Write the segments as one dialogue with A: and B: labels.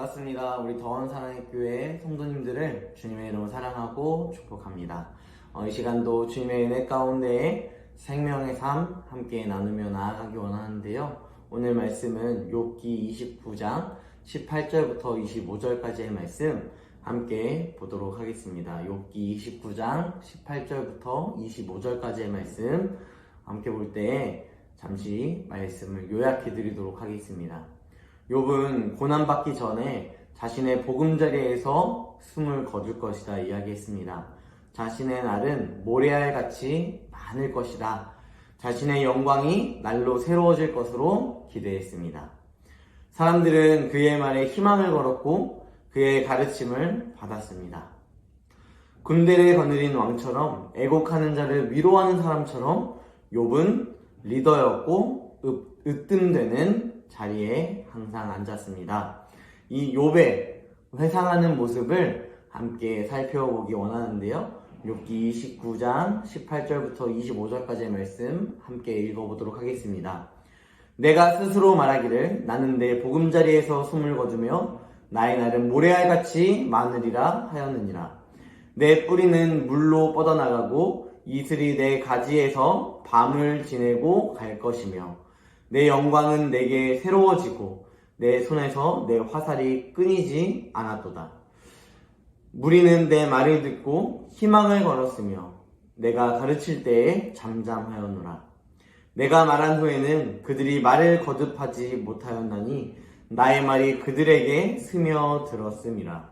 A: 반갑습니다. 우리 더원 사랑의 교회 성도님들을 주님의 이름으로 사랑하고 축복합니다. 이 시간도 주님의 은혜 가운데 생명의 삶 함께 나누며 나아가기 원하는데요. 오늘 말씀은 욥기 29장 18절부터 25절까지의 말씀 함께 보도록 하겠습니다. 욥기 29장 18절부터 25절까지의 말씀 함께 볼 때 잠시 말씀을 요약해 드리도록 하겠습니다. 욥은 고난받기 전에 자신의 보금자리에서 숨을 거둘 것이다 이야기했습니다. 자신의 날은 모래알같이 많을 것이다. 자신의 영광이 날로 새로워질 것으로 기대했습니다. 사람들은 그의 말에 희망을 걸었고 그의 가르침을 받았습니다. 군대를 거느린 왕처럼 애곡하는 자를 위로하는 사람처럼 욥은 리더였고 으뜸되는 자리에 항상 앉았습니다. 이 욥의 회상하는 모습을 함께 살펴보기 원하는데요. 욥기 29장 18절부터 25절까지의 말씀 함께 읽어보도록 하겠습니다. 내가 스스로 말하기를 나는 내 보금자리에서 숨을 거두며 나의 날은 모래알같이 많으리라 하였느니라. 내 뿌리는 물로 뻗어나가고 이슬이 내 가지에서 밤을 지내고 갈 것이며 내 영광은 내게 새로워지고 내 손에서 내 화살이 끊이지 않았도다. 무리는 내 말을 듣고 희망을 걸었으며 내가 가르칠 때에 잠잠하였노라. 내가 말한 후에는 그들이 말을 거듭하지 못하였나니 나의 말이 그들에게 스며들었음이라.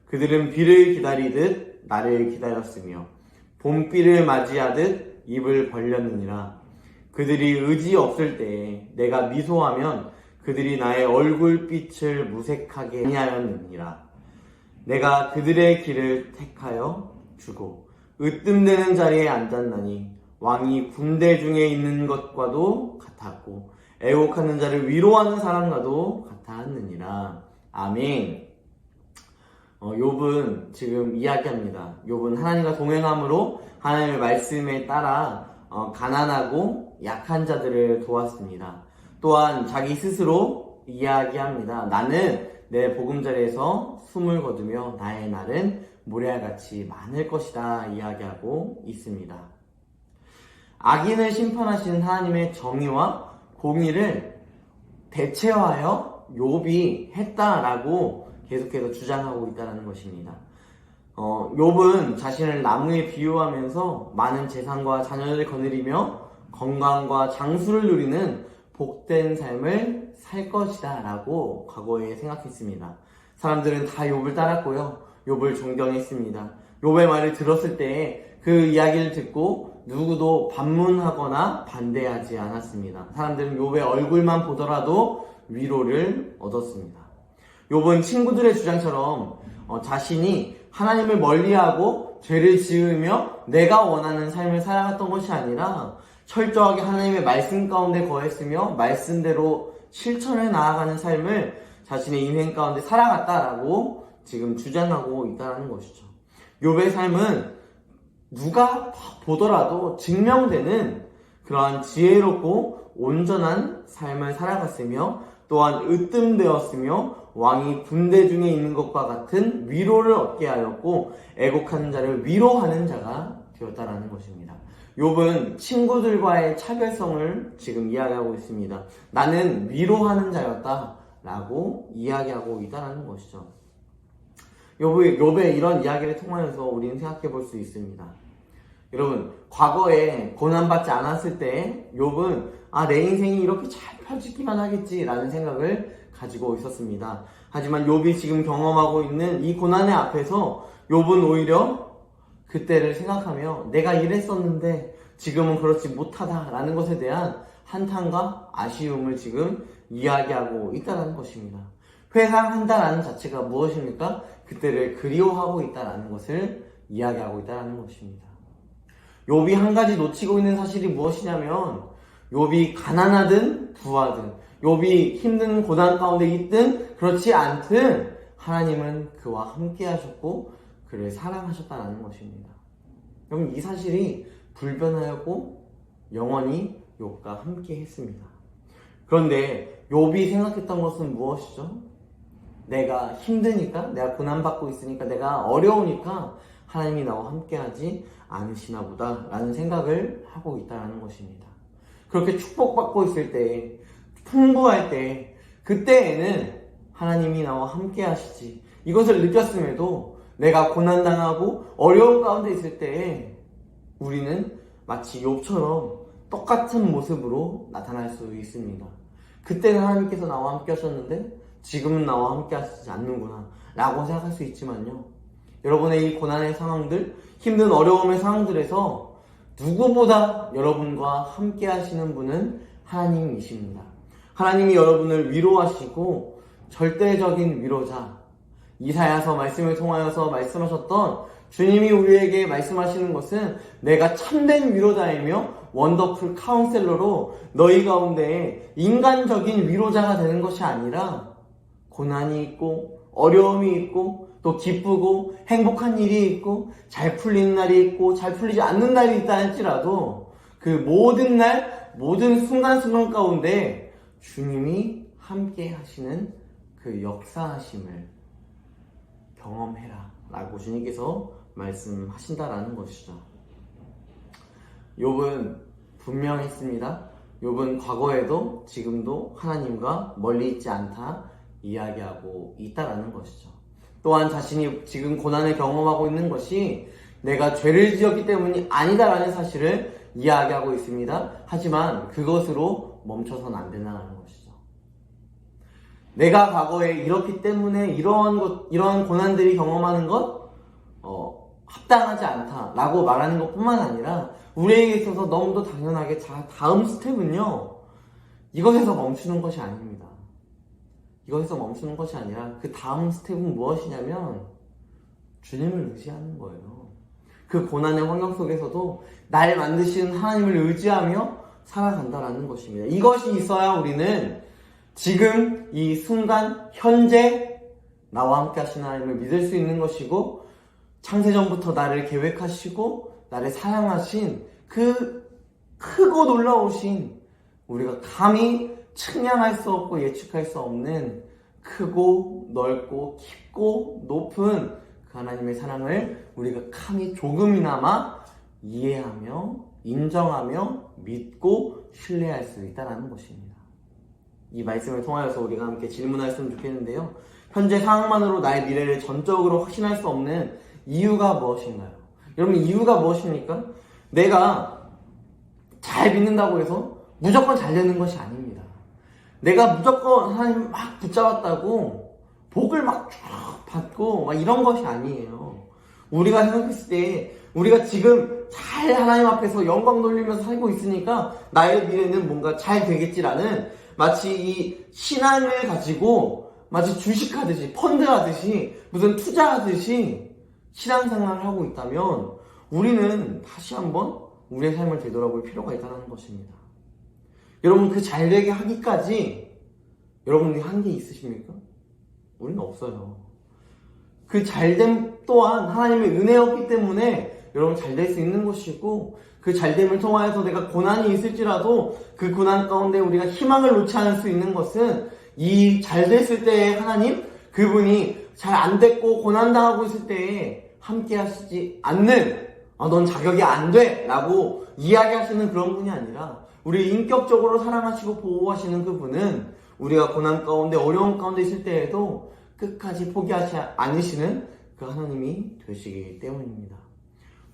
A: 그들은 비를 기다리듯 나를 기다렸으며 봄비를 맞이하듯 입을 벌렸느니라. 그들이 의지 없을 때에 내가 미소하면 그들이 나의 얼굴빛을 무색하게 아니하였느니라. 내가 그들의 길을 택하여 주고 으뜸되는 자리에 앉았나니 왕이 군대 중에 있는 것과도 같았고 애곡하는 자를 위로하는 사람과도 같았느니라. 아멘. 욥은 지금 이야기합니다. 욥은 하나님과 동행함으로 하나님의 말씀에 따라 가난하고 약한 자들을 도왔습니다. 또한 자기 스스로 이야기합니다. 나는 내 보금자리에서 숨을 거두며 나의 날은 모래알같이 많을 것이다 이야기하고 있습니다. 악인을 심판하시는 하나님의 정의와 공의를 대체하여 욥이 했다라고 계속해서 주장하고 있다는 것입니다. 욥은 자신을 나무에 비유하면서 많은 재산과 자녀를 거느리며 건강과 장수를 누리는 복된 삶을 살 것이다 라고 과거에 생각했습니다. 사람들은 다 욥을 따랐고요. 욥을 존경했습니다. 욥의 말을 들었을 때 그 이야기를 듣고 누구도 반문하거나 반대하지 않았습니다. 사람들은 욥의 얼굴만 보더라도 위로를 얻었습니다. 욥은 친구들의 주장처럼 자신이 하나님을 멀리하고 죄를 지으며 내가 원하는 삶을 살아갔던 것이 아니라 철저하게 하나님의 말씀 가운데 거했으며 말씀대로 실천해 나아가는 삶을 자신의 인생 가운데 살아갔다라고 지금 주장하고 있다는 것이죠. 욥의 삶은 누가 보더라도 증명되는 그러한 지혜롭고 온전한 삶을 살아갔으며 또한 으뜸되었으며 왕이 군대 중에 있는 것과 같은 위로를 얻게 하였고 애곡하는 자를 위로하는 자가 되었다라는 것입니다. 욥은 친구들과의 차별성을 지금 이야기하고 있습니다. 나는 위로하는 자였다라고 이야기하고 있다는 것이죠. 욥의 이런 이야기를 통하여서 우리는 생각해 볼 수 있습니다. 여러분, 과거에 고난받지 않았을 때 욥은 내 인생이 이렇게 잘 펼치기만 하겠지라는 생각을 가지고 있었습니다. 하지만 욥이 지금 경험하고 있는 이 고난의 앞에서 욥은 오히려 그때를 생각하며 내가 이랬었는데 지금은 그렇지 못하다라는 것에 대한 한탄과 아쉬움을 지금 이야기하고 있다는 것입니다. 회상한다라는 자체가 무엇입니까? 그때를 그리워하고 있다는 것을 이야기하고 있다는 것입니다. 욥이 한 가지 놓치고 있는 사실이 무엇이냐면 욥이 가난하든 부하든 욥이 힘든 고난 가운데 있든 그렇지 않든 하나님은 그와 함께 하셨고 그를 사랑하셨다는 것입니다. 여러분, 이 사실이 불변하였고 영원히 욥과 함께 했습니다. 그런데 욥이 생각했던 것은 무엇이죠? 내가 힘드니까, 내가 고난받고 있으니까, 내가 어려우니까 하나님이 나와 함께하지 않으시나 보다 라는 생각을 하고 있다는 것입니다. 그렇게 축복받고 있을 때, 풍부할 때, 그때에는 하나님이 나와 함께 하시지, 이것을 느꼈음에도 내가 고난당하고 어려운 가운데 있을 때에 우리는 마치 욥처럼 똑같은 모습으로 나타날 수 있습니다. 그때는 하나님께서 나와 함께 하셨는데 지금은 나와 함께 하시지 않는구나 라고 생각할 수 있지만요, 여러분의 이 고난의 상황들, 힘든 어려움의 상황들에서 누구보다 여러분과 함께 하시는 분은 하나님이십니다. 하나님이 여러분을 위로하시고 절대적인 위로자, 이사야서 말씀을 통하여서 말씀하셨던 주님이 우리에게 말씀하시는 것은 내가 참된 위로자이며 원더풀 카운셀러로 너희 가운데 인간적인 위로자가 되는 것이 아니라 고난이 있고 어려움이 있고 또 기쁘고 행복한 일이 있고 잘 풀리는 날이 있고 잘 풀리지 않는 날이 있다 할지라도 그 모든 날, 모든 순간순간 가운데 주님이 함께 하시는 그 역사하심을 경험해라 라고 주님께서 말씀하신다라는 것이죠. 욥은 분명했습니다. 욥은 과거에도 지금도 하나님과 멀리 있지 않다 이야기하고 있다라는 것이죠. 또한 자신이 지금 고난을 경험하고 있는 것이 내가 죄를 지었기 때문이 아니다라는 사실을 이야기하고 있습니다. 하지만 그것으로 멈춰서는 안 된다는 것이죠. 내가 과거에 이렇기 때문에 이러한 고난들이 경험하는 것 합당하지 않다라고 말하는 것뿐만 아니라 우리에게 있어서 너무도 당연하게 다음 스텝은요, 이것에서 멈추는 것이 아닙니다. 이것에서 멈추는 것이 아니라 그 다음 스텝은 무엇이냐면 주님을 의지하는 거예요. 그 고난의 환경 속에서도 날 만드신 하나님을 의지하며 살아간다라는 것입니다. 이것이 있어야 우리는 지금 이 순간 현재 나와 함께 하신 하나님을 믿을 수 있는 것이고, 창세전부터 나를 계획하시고 나를 사랑하신 그 크고 놀라우신, 우리가 감히 측량할 수 없고 예측할 수 없는 크고 넓고 깊고 높은 그 하나님의 사랑을 우리가 감히 조금이나마 이해하며 인정하며 믿고 신뢰할 수 있다는 것입니다. 이 말씀을 통하여서 우리가 함께 질문했으면 좋겠는데요, 현재 상황만으로 나의 미래를 전적으로 확신할 수 없는 이유가 무엇인가요? 여러분, 이유가 무엇입니까? 내가 잘 믿는다고 해서 무조건 잘 되는 것이 아닙니다. 내가 무조건 하나님 막 붙잡았다고 복을 막 쭉 받고 막 이런 것이 아니에요. 우리가 생각했을 때 우리가 지금 잘 하나님 앞에서 영광 돌리면서 살고 있으니까 나의 미래는 뭔가 잘 되겠지라는, 마치 이 신앙을 가지고 마치 주식하듯이 펀드하듯이 무슨 투자하듯이 신앙생활을 하고 있다면 우리는 다시 한번 우리의 삶을 되돌아볼 필요가 있다는 것입니다. 여러분, 그 잘되게 하기까지 여러분들이 한 게 있으십니까? 우리는 없어요. 그 잘됨 또한 하나님의 은혜였기 때문에 여러분 잘 될 수 있는 것이고, 그 잘됨을 통하여서 내가 고난이 있을지라도 그 고난 가운데 우리가 희망을 놓지 않을 수 있는 것은 이 잘 됐을 때의 하나님, 그분이 잘 안 됐고 고난당하고 있을 때에 함께 하시지 않는, 넌 자격이 안 돼 라고 이야기하시는 그런 분이 아니라 우리 인격적으로 사랑하시고 보호하시는 그분은 우리가 고난 가운데 어려움 가운데 있을 때에도 끝까지 포기하지 않으시는 그 하나님이 되시기 때문입니다.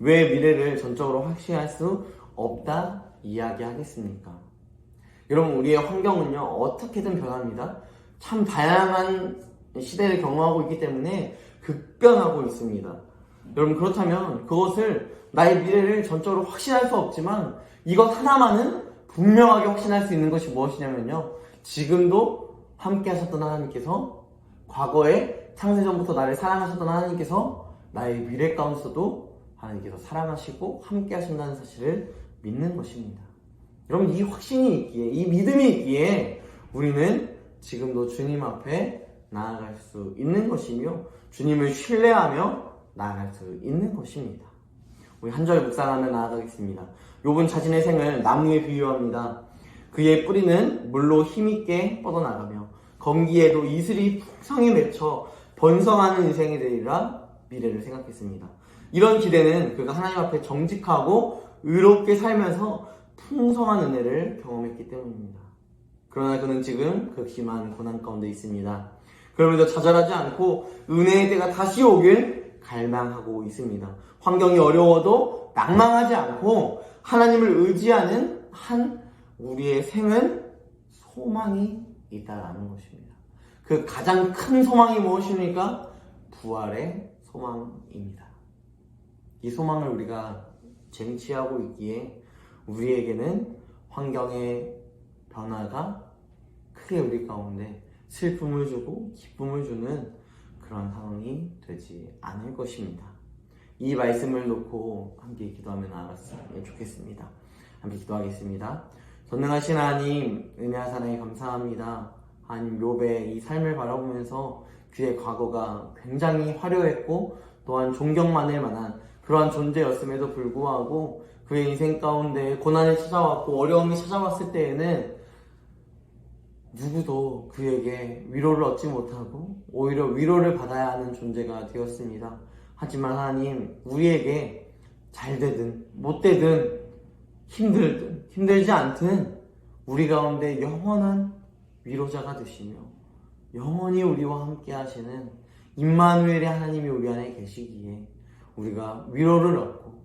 A: 왜 미래를 전적으로 확신할 수 없다 이야기하겠습니까? 여러분, 우리의 환경은요 어떻게든 변합니다. 참 다양한 시대를 경험하고 있기 때문에 급변하고 있습니다. 여러분, 그렇다면 그것을, 나의 미래를 전적으로 확신할 수 없지만 이것 하나만은 분명하게 확신할 수 있는 것이 무엇이냐면요, 지금도 함께 하셨던 하나님께서, 과거에 창세전부터 나를 사랑하셨던 하나님께서 나의 미래 가운데서도 하나님께서 사랑하시고 함께 하신다는 사실을 믿는 것입니다. 여러분, 이 확신이 있기에, 이 믿음이 있기에 우리는 지금도 주님 앞에 나아갈 수 있는 것이며 주님을 신뢰하며 나아갈 수 있는 것입니다. 우리 한 절 묵상하며 나아가겠습니다. 욥은 자신의 생을 나무에 비유합니다. 그의 뿌리는 물로 힘있게 뻗어나가며 검기에도 이슬이 풍성히 맺혀 번성하는 인생이 되리라 미래를 생각했습니다. 이런 기대는 그가 하나님 앞에 정직하고 의롭게 살면서 풍성한 은혜를 경험했기 때문입니다. 그러나 그는 지금 극심한 고난 가운데 있습니다. 그러면서 좌절하지 않고 은혜의 때가 다시 오길 갈망하고 있습니다. 환경이 어려워도 낭망하지 않고 하나님을 의지하는 한 우리의 생은 소망이 있다라는 것입니다. 그 가장 큰 소망이 무엇입니까? 부활의 소망입니다. 이 소망을 우리가 쟁취하고 있기에 우리에게는 환경의 변화가 크게 우리 가운데 슬픔을 주고 기쁨을 주는 그런 상황이 되지 않을 것입니다. 이 말씀을 놓고 함께 기도하면 알았으면 좋겠습니다. 함께 기도하겠습니다. 전능하신 하나님, 은혜와 사랑에 감사합니다. 하나님, 욥의 이 삶을 바라보면서 그의 과거가 굉장히 화려했고 또한 존경만을 만한 그러한 존재였음에도 불구하고 그의 인생 가운데 고난이 찾아왔고 어려움이 찾아왔을 때에는 누구도 그에게 위로를 얻지 못하고 오히려 위로를 받아야 하는 존재가 되었습니다. 하지만 하나님, 우리에게 잘 되든 못 되든 힘들든 힘들지 않든 우리 가운데 영원한 위로자가 되시며 영원히 우리와 함께 하시는 임마누엘의 하나님이 우리 안에 계시기에 우리가 위로를 얻고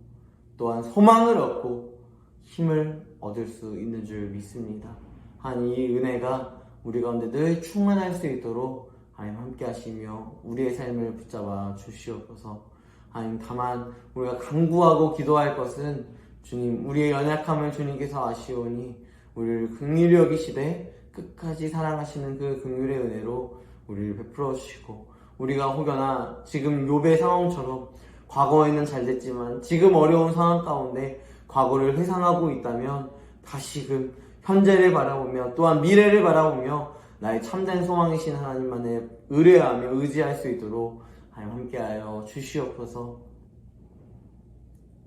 A: 또한 소망을 얻고 힘을 얻을 수 있는 줄 믿습니다. 하나님, 이 은혜가 우리 가운데 늘 충만할 수 있도록 하나님 함께 하시며 우리의 삶을 붙잡아 주시옵소서. 하나님, 다만 우리가 간구하고 기도할 것은 주님, 우리의 연약함을 주님께서 아시오니 우리를 긍휼히 여기시되 끝까지 사랑하시는 그 긍휼의 은혜로 우리를 베풀어 주시고, 우리가 혹여나 지금 욥의 상황처럼 과거에는 잘 됐지만 지금 어려운 상황 가운데 과거를 회상하고 있다면 다시금 현재를 바라보며 또한 미래를 바라보며 나의 참된 소망이신 하나님만에 의뢰하며 의지할 수 있도록 하나님 함께하여 주시옵소서.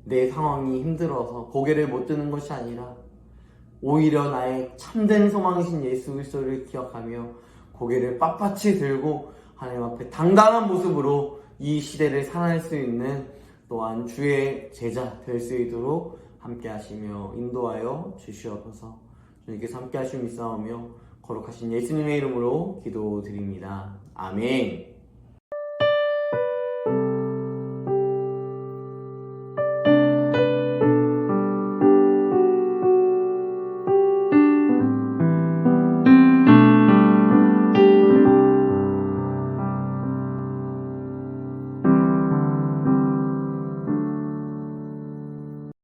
A: 내 상황이 힘들어서 고개를 못 드는 것이 아니라 오히려 나의 참된 소망이신 예수 그리스도를 기억하며 고개를 빳빳이 들고 하나님 앞에 당당한 모습으로 이 시대를 살아낼 수 있는 또한 주의 제자 될 수 있도록 함께 하시며 인도하여 주시옵소서. 주님께서 함께 하시며 믿사오며 거룩하신 예수님의 이름으로 기도드립니다. 아멘.